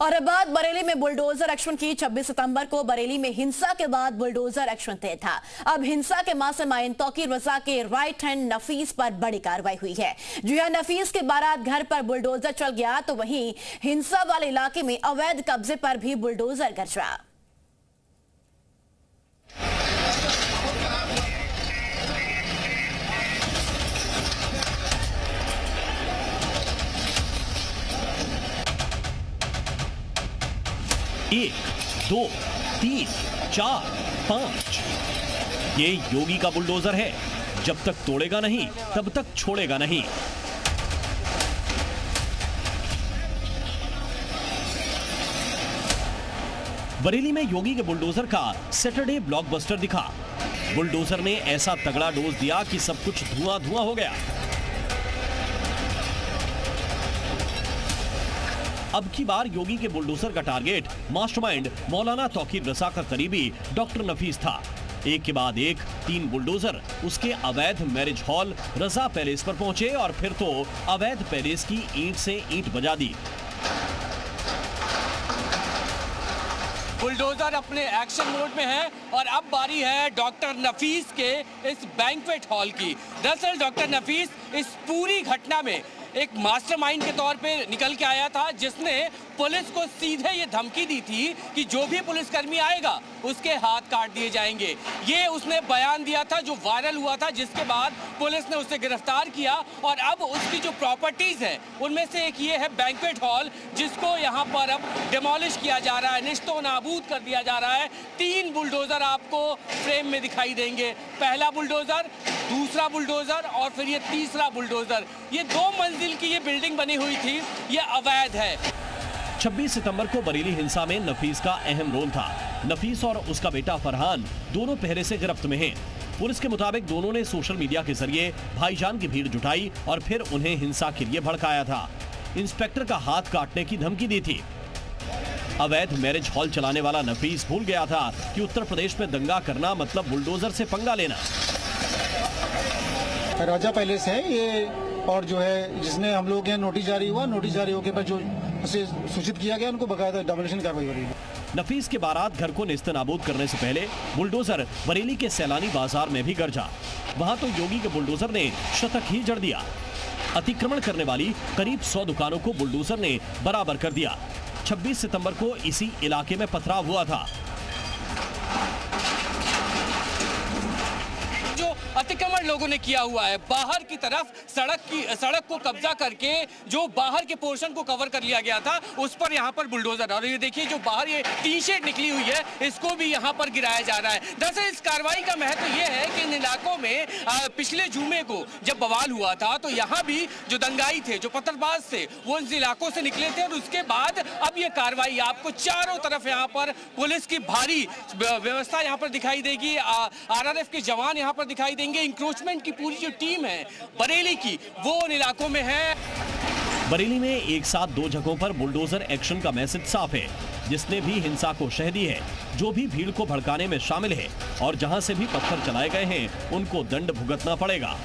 और अब बात बरेली में बुलडोजर एक्शन की। 26 सितंबर को बरेली में हिंसा के बाद बुलडोजर एक्शन तय था। अब हिंसा के मास्टरमाइंड तौकीर रजा के राइट हैंड नफीस पर बड़ी कार्रवाई हुई है। जी हां, नफीस के बारात घर पर बुलडोजर चल गया तो वहीं हिंसा वाले इलाके में अवैध कब्जे पर भी बुलडोजर गरजा। एक, दो, तीन, चार, पांच, ये योगी का बुलडोजर है। जब तक तोड़ेगा नहीं तब तक छोड़ेगा नहीं। बरेली में योगी के बुलडोजर का सैटरडे ब्लॉकबस्टर दिखा। बुलडोजर ने ऐसा तगड़ा डोज दिया कि सब कुछ धुआं धुआं हो गया। अब की बार योगी के बुलडोजर का टारगेट मास्टरमाइंड मौलाना तौकीर रजा का करीबी डॉक्टर नफीस था। एक के बाद एक 3 बुलडोजर उसके अवैध मैरिज हॉल रजा पैलेस पर पहुंचे और फिर तो अवैध पैलेस की ईंट से ईंट बजा दी। बुलडोजर अपने एक्शन मोड में है और अब बारी है डॉक्टर नफीस के इस बैंक्वेट हॉल की। दरअसल डॉक्टर नफीस इस पूरी घटना में एक मास्टरमाइंड के तौर पे निकल के आया था, जिसने पुलिस को सीधे ये धमकी दी थी कि जो भी पुलिसकर्मी आएगा उसके हाथ काट दिए जाएंगे। ये उसने बयान दिया था जो वायरल हुआ था, जिसके बाद पुलिस ने उसे गिरफ्तार किया और अब उसकी जो प्रॉपर्टीज है उनमें से एक ये है बैंक्वेट हॉल, जिसको यहाँ पर अब डिमोलिश किया जा रहा है, निश्तो नाबूद कर दिया जा रहा है। 3 बुलडोजर आपको फ्रेम में दिखाई देंगे। पहला बुलडोजर, दूसरा बुलडोजर और फिर ये तीसरा बुलडोजर। ये 2 मंजिल की ये बिल्डिंग बनी हुई थी, ये अवैध है। 26 सितंबर को बरेली हिंसा में नफीस का अहम रोल था। नफीस और उसका बेटा फरहान दोनों पहरे से गिरफ्त में हैं। पुलिस के मुताबिक दोनों ने सोशल मीडिया के जरिए भाईजान की भीड़ जुटाई और फिर उन्हें हिंसा के लिए भड़काया था। इंस्पेक्टर का हाथ काटने की धमकी दी थी। अवैध मैरिज हॉल चलाने वाला नफीस भूल गया था कि उत्तर प्रदेश में दंगा करना मतलब बुलडोजर से पंगा लेना। राजा पैलेस है ये, और जो है जिसने हम लोग यहाँ नोटिस जारी हुआ, नोटिस जारी होकर बाद जो उसे सूचित किया गया, उनको बकायदा डॉमिनेशन कार्रवाई हो रही है। नफीस के बारात घर को नेस्तनाबूद करने से पहले बुलडोजर बरेली के सैलानी बाजार में भी गरजा। वहां तो योगी के बुलडोजर ने शतक ही जड़ दिया। अतिक्रमण करने वाली करीब 100 दुकानों को बुलडोजर ने बराबर कर दिया। 26 सितंबर को इसी इलाके में पथराव हुआ था। अतिक्रमण लोगों ने किया हुआ है, बाहर की तरफ सड़क को कब्जा करके जो बाहर के पोर्शन को कवर कर लिया गया था उस पर यहाँ पर बुलडोजर, और ये देखिए जो बाहर ये टी शेड निकली हुई है इसको भी यहाँ पर गिराया जा रहा है। दरअसल इस कार्रवाई का महत्व ये है कि इन इलाकों में पिछले जुमे को जब बवाल हुआ था तो यहाँ भी जो दंगाई थे, जो पत्थरबाज थे, वो इन इलाकों से निकले थे और उसके बाद अब ये कार्रवाई आपको चारों तरफ यहाँ पर पुलिस की भारी व्यवस्था यहाँ पर दिखाई देगी। RRF के जवान यहाँ पर दिखाई देंगे। इंक्रोचमेंट की पूरी जो टीम है बरेली की वो उन इलाकों में है। बरेली में एक साथ 2 जगहों पर बुलडोजर एक्शन का मैसेज साफ है। जिसने भी हिंसा को शह दी है, जो भी भीड़ को भड़काने में शामिल है और जहां से भी पत्थर चलाए गए हैं, उनको दंड भुगतना पड़ेगा।